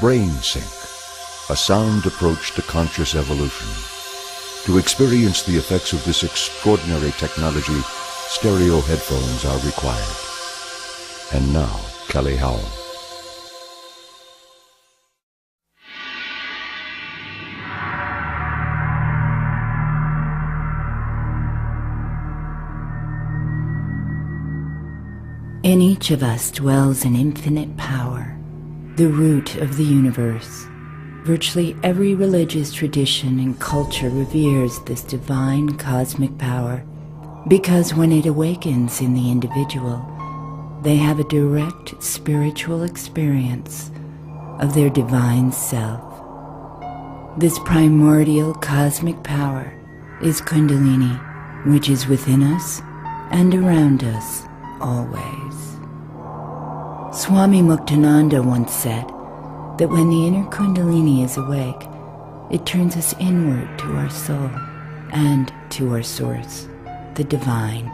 Brain Sync, a sound approach to conscious evolution. To experience the effects of this extraordinary technology, stereo headphones are required. And now, Kelly Howell. In each of us dwells an infinite power, the root of the universe. Virtually every religious tradition and culture reveres this divine cosmic power because when it awakens in the individual, they have a direct spiritual experience of their divine self. This primordial cosmic power is Kundalini, which is within us and around us always. Swami Muktananda once said that when the inner Kundalini is awake, it turns us inward to our soul and to our source, the divine.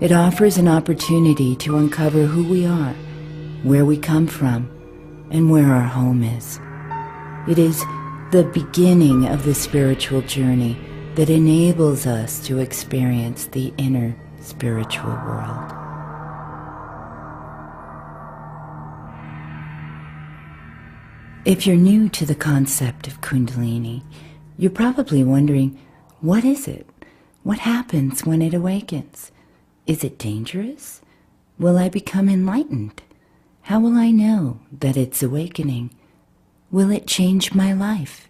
It offers an opportunity to uncover who we are, where we come from, and where our home is. It is the beginning of the spiritual journey that enables us to experience the inner spiritual world. If you're new to the concept of Kundalini, you're probably wondering, what is it? What happens when it awakens? Is it dangerous? Will I become enlightened? How will I know that it's awakening? Will it change my life?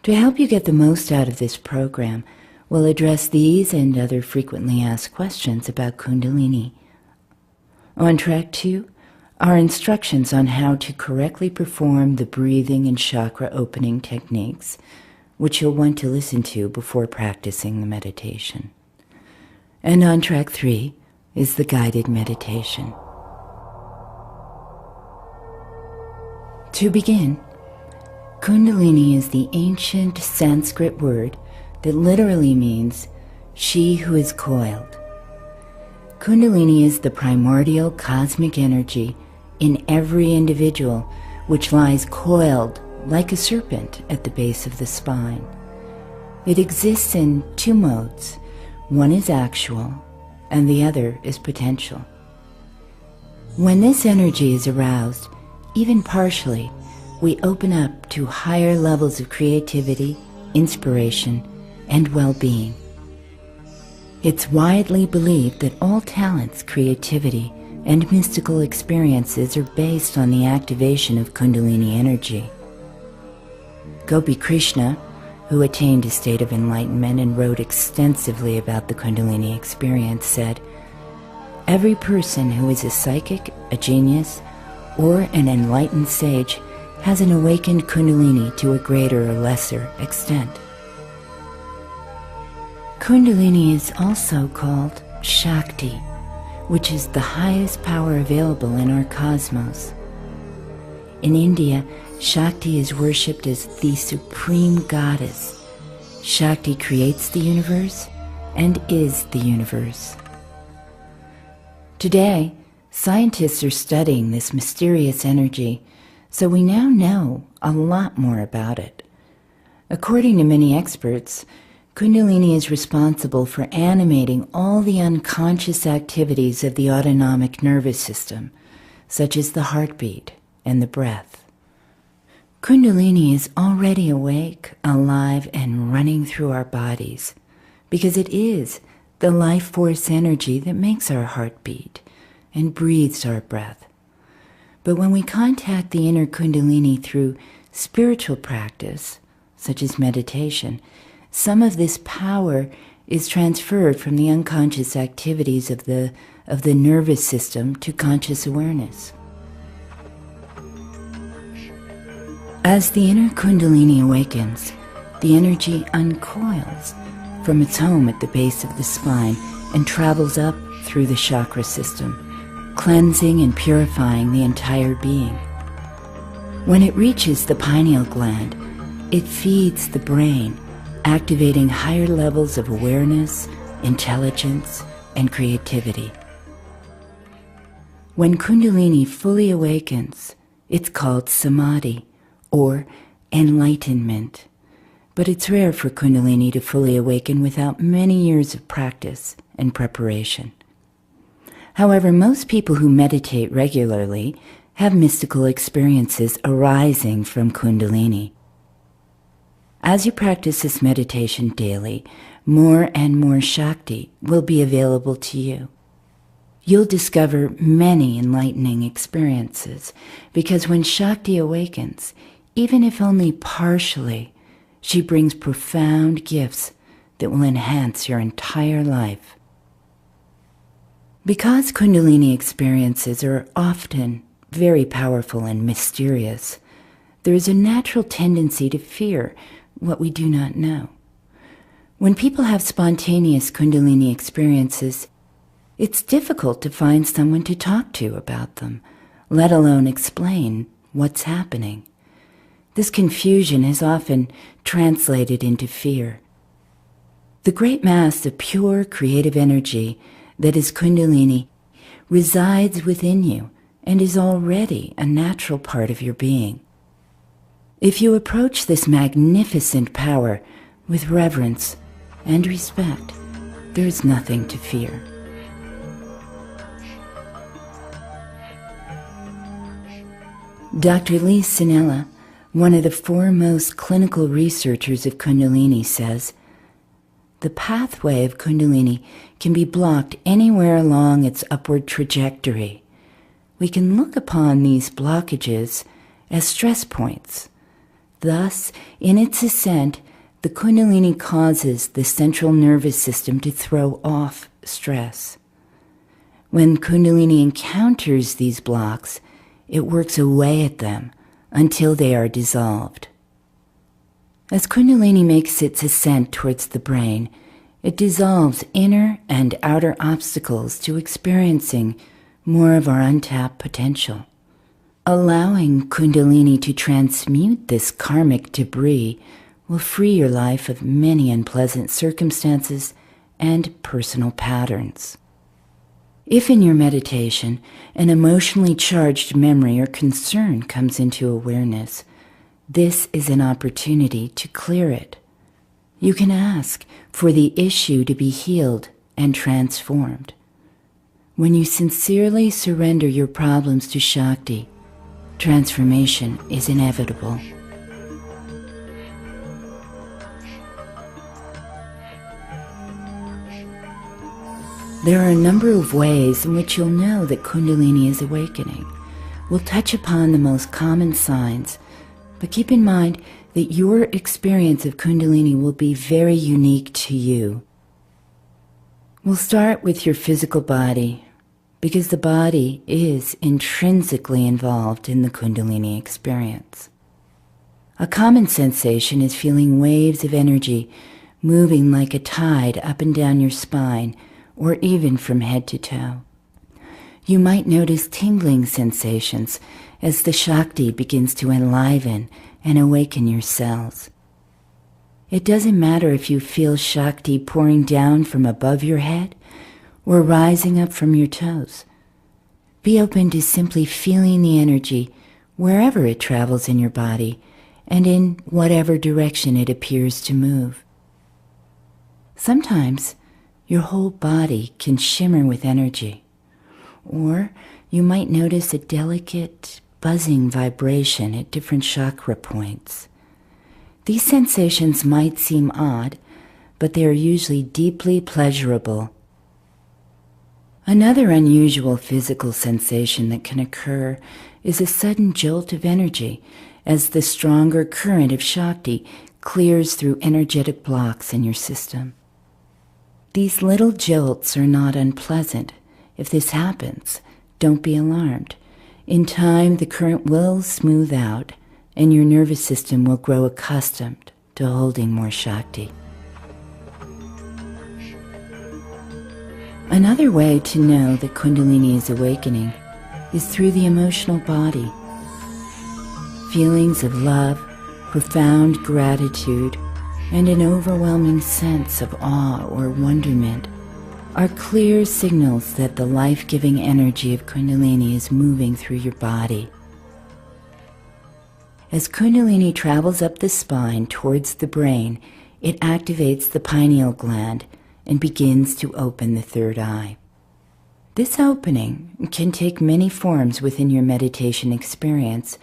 To help you get the most out of this program, we'll address these and other frequently asked questions about Kundalini. On track 2, are instructions on how to correctly perform the breathing and chakra opening techniques, which you'll want to listen to before practicing the meditation. And on track 3 is the guided meditation. To begin, Kundalini is the ancient Sanskrit word that literally means she who is coiled. Kundalini is the primordial cosmic energy in every individual, which lies coiled like a serpent at the base of the spine. It exists in 2 modes. One is actual, and the other is potential. When this energy is aroused, even partially, we open up to higher levels of creativity, inspiration, and well-being. It's widely believed that all talents, creativity, and mystical experiences are based on the activation of Kundalini energy. Gopi Krishna, who attained a state of enlightenment and wrote extensively about the Kundalini experience, said, "Every person who is a psychic, a genius, or an enlightened sage has an awakened Kundalini to a greater or lesser extent." Kundalini is also called Shakti, which is the highest power available in our cosmos. In India, Shakti is worshipped as the supreme goddess. Shakti creates the universe and is the universe. Today, scientists are studying this mysterious energy, so we now know a lot more about it. According to many experts, Kundalini is responsible for animating all the unconscious activities of the autonomic nervous system, such as the heartbeat and the breath. Kundalini is already awake, alive, and running through our bodies, because it is the life force energy that makes our heart beat and breathes our breath. But when we contact the inner Kundalini through spiritual practice, such as meditation, some of this power is transferred from the unconscious activities of the nervous system to conscious awareness. As the inner Kundalini awakens, the energy uncoils from its home at the base of the spine and travels up through the chakra system, cleansing and purifying the entire being. When it reaches the pineal gland, it feeds the brain, activating higher levels of awareness, intelligence, and creativity. When Kundalini fully awakens, it's called samadhi, or enlightenment. But it's rare for Kundalini to fully awaken without many years of practice and preparation. However, most people who meditate regularly have mystical experiences arising from Kundalini. As you practice this meditation daily, more and more Shakti will be available to you. You'll discover many enlightening experiences, because when Shakti awakens, even if only partially, she brings profound gifts that will enhance your entire life. Because Kundalini experiences are often very powerful and mysterious, there is a natural tendency to fear what we do not know. When people have spontaneous Kundalini experiences, it's difficult to find someone to talk to about them, let alone explain what's happening. This confusion is often translated into fear. The great mass of pure creative energy that is Kundalini resides within you and is already a natural part of your being. If you approach this magnificent power with reverence and respect, there is nothing to fear. Dr. Lee Sinella, one of the foremost clinical researchers of Kundalini, says, "The pathway of Kundalini can be blocked anywhere along its upward trajectory. We can look upon these blockages as stress points. Thus, in its ascent, the Kundalini causes the central nervous system to throw off stress. When Kundalini encounters these blocks, it works away at them until they are dissolved. As Kundalini makes its ascent towards the brain, it dissolves inner and outer obstacles to experiencing more of our untapped potential. Allowing Kundalini to transmute this karmic debris will free your life of many unpleasant circumstances and personal patterns. If in your meditation an emotionally charged memory or concern comes into awareness, this is an opportunity to clear it. You can ask for the issue to be healed and transformed. When you sincerely surrender your problems to Shakti, transformation is inevitable. There are a number of ways in which you'll know that Kundalini is awakening. We'll touch upon the most common signs, but keep in mind that your experience of Kundalini will be very unique to you. We'll start with your physical body, because the body is intrinsically involved in the Kundalini experience. A common sensation is feeling waves of energy moving like a tide up and down your spine, or even from head to toe. You might notice tingling sensations as the Shakti begins to enliven and awaken your cells. It doesn't matter if you feel Shakti pouring down from above your head or rising up from your toes. Be open to simply feeling the energy wherever it travels in your body and in whatever direction it appears to move. Sometimes your whole body can shimmer with energy, or you might notice a delicate, buzzing vibration at different chakra points. These sensations might seem odd, but they are usually deeply pleasurable. Another unusual physical sensation that can occur is a sudden jolt of energy as the stronger current of Shakti clears through energetic blocks in your system. These little jolts are not unpleasant. If this happens, don't be alarmed. In time, the current will smooth out, and your nervous system will grow accustomed to holding more Shakti. Another way to know that Kundalini is awakening is through the emotional body. Feelings of love, profound gratitude, and an overwhelming sense of awe or wonderment are clear signals that the life-giving energy of Kundalini is moving through your body. As Kundalini travels up the spine towards the brain, it activates the pineal gland and begins to open the third eye. This opening can take many forms within your meditation experience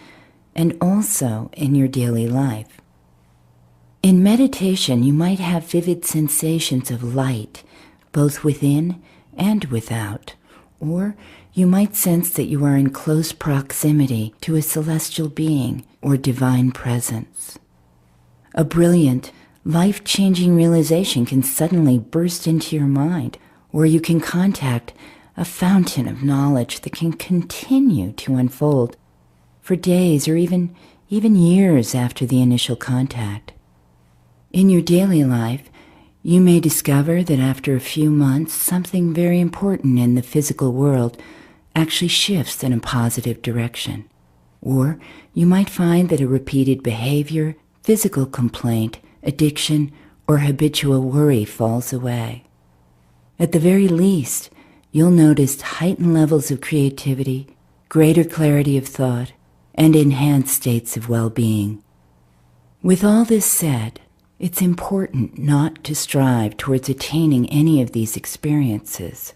and also in your daily life. In meditation, you might have vivid sensations of light, both within and without, or you might sense that you are in close proximity to a celestial being or divine presence. A brilliant, life-changing realization can suddenly burst into your mind, or you can contact a fountain of knowledge that can continue to unfold for days or even years after the initial contact. In your daily life, you may discover that after a few months, something very important in the physical world actually shifts in a positive direction. Or you might find that a repeated behavior, physical complaint, addiction, or habitual worry falls away. At the very least, you'll notice heightened levels of creativity, greater clarity of thought, and enhanced states of well-being. With all this said, it's important not to strive towards attaining any of these experiences.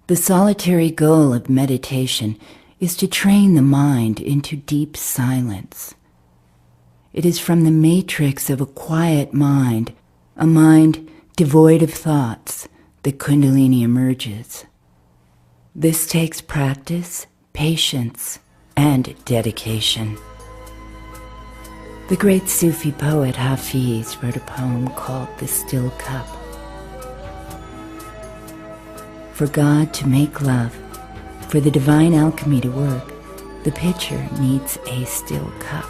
The solitary goal of meditation is to train the mind into deep silence. It is from the matrix of a quiet mind, a mind devoid of thoughts, that Kundalini emerges. This takes practice, patience, and dedication. The great Sufi poet Hafiz wrote a poem called The Still Cup. For God to make love, for the divine alchemy to work, the pitcher needs a still cup.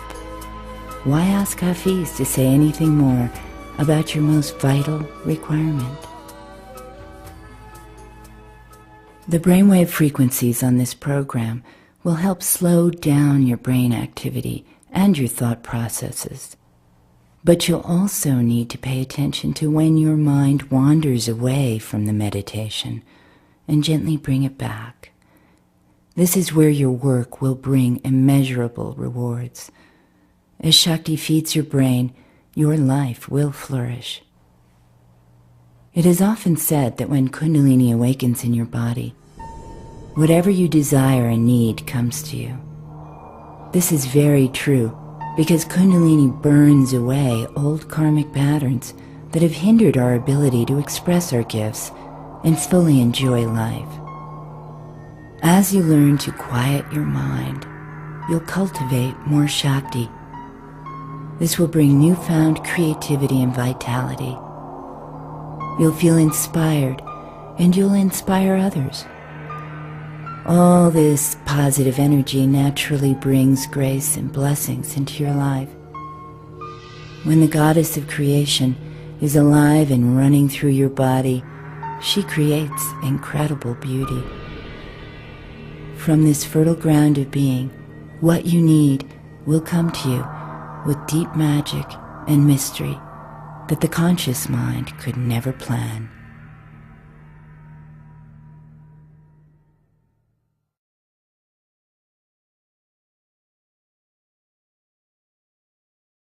Why ask Hafiz to say anything more about your most vital requirement? The brainwave frequencies on this program will help slow down your brain activity and your thought processes. But you'll also need to pay attention to when your mind wanders away from the meditation and gently bring it back. This is where your work will bring immeasurable rewards. As Shakti feeds your brain, your life will flourish. It is often said that when Kundalini awakens in your body, whatever you desire and need comes to you. This is very true because Kundalini burns away old karmic patterns that have hindered our ability to express our gifts and fully enjoy life. As you learn to quiet your mind, you'll cultivate more Shakti. This will bring newfound creativity and vitality. You'll feel inspired, and you'll inspire others. All this positive energy naturally brings grace and blessings into your life. When the goddess of creation is alive and running through your body, she creates incredible beauty. From this fertile ground of being, what you need will come to you with deep magic and mystery that the conscious mind could never plan.